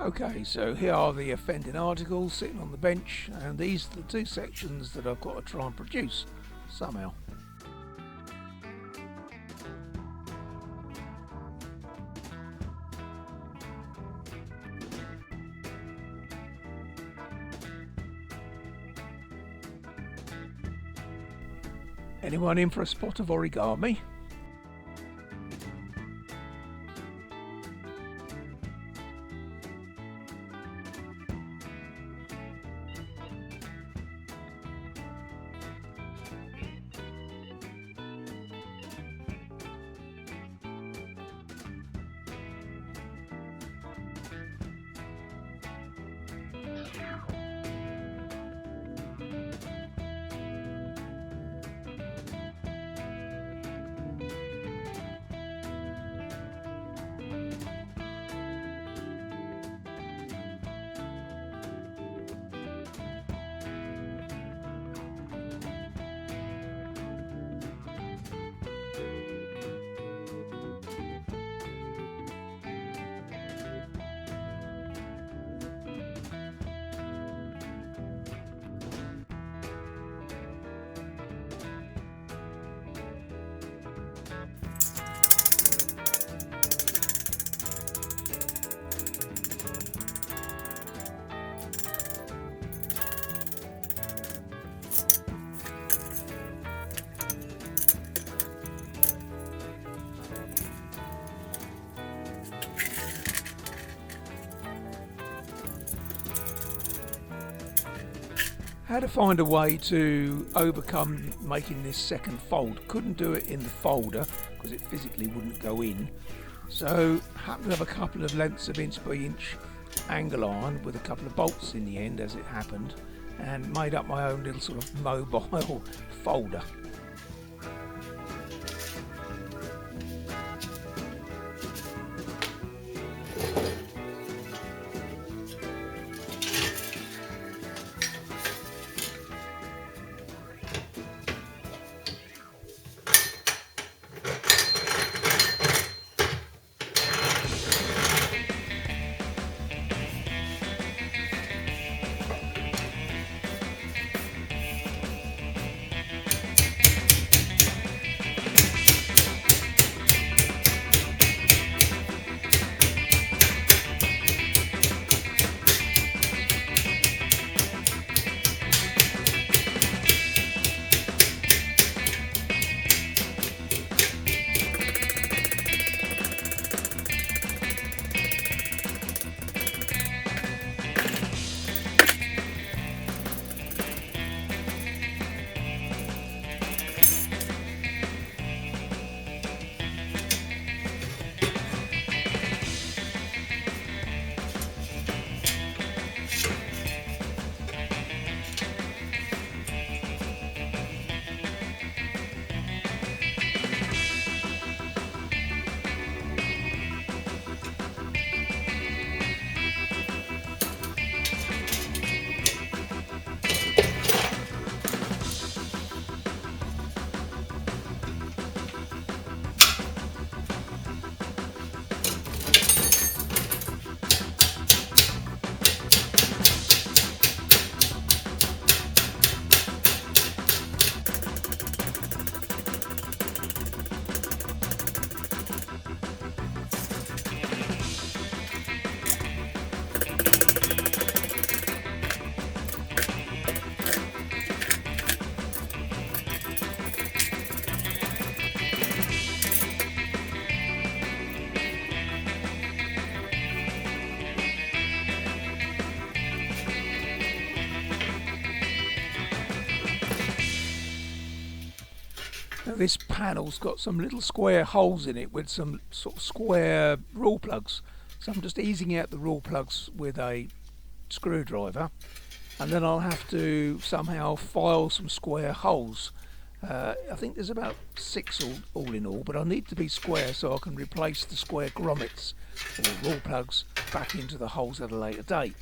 Okay, so here are the offending articles sitting on the bench, and these are the two sections that I've got to try and produce somehow. Anyone in for a spot of origami? How to find a way to overcome making this second fold. Couldn't do it in the folder because it physically wouldn't go in. So happened to have a couple of lengths of inch by inch angle iron with a couple of bolts in the end as it happened, and made up my own little sort of mobile folder. Now this panel's got some little square holes in it with some sort of square rule plugs. So I'm just easing out the rule plugs with a screwdriver, and then I'll have to somehow file some square holes. I think there's about 6 all in all, but I need to be square so I can replace the square grommets or rule plugs back into the holes at a later date.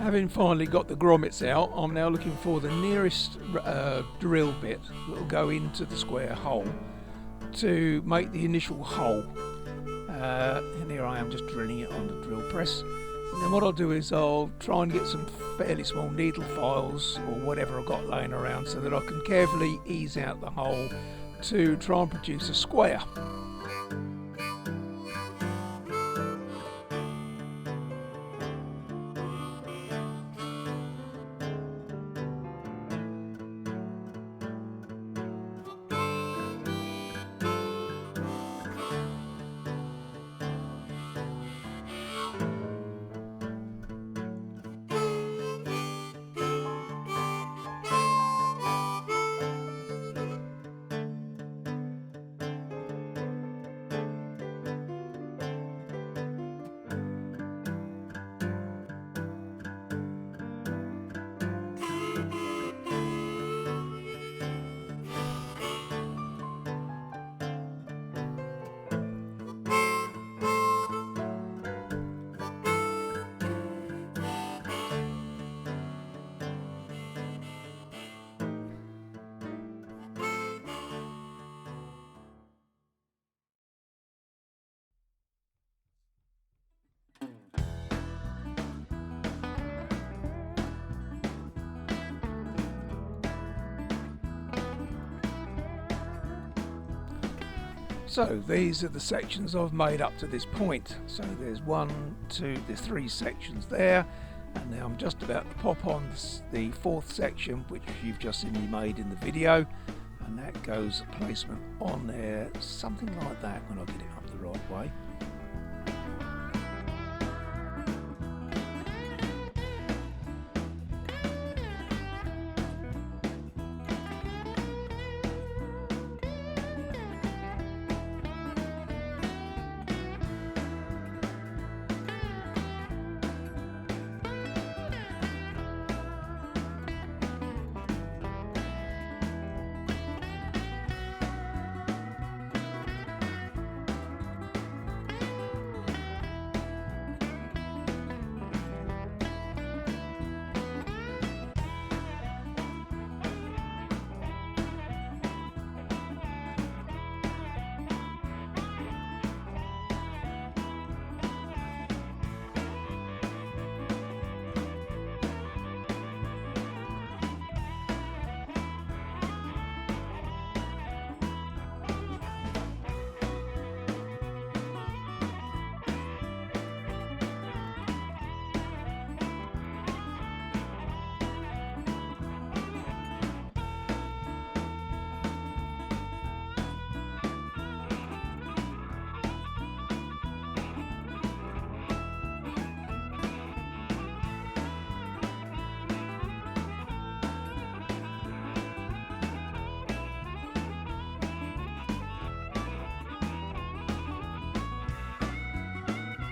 Having finally got the grommets out, I'm now looking for the nearest drill bit that will go into the square hole to make the initial hole. And here I am just drilling it on the drill press. And then what I'll do is I'll try and get some fairly small needle files or whatever I've got laying around so that I can carefully ease out the hole to try and produce a square. So these are the sections I've made up to this point. So there's there's 3 sections there, and now I'm just about to pop on the 4th section, which you've just seen me made in the video, and that goes placement on there, something like that when I get it up the right way.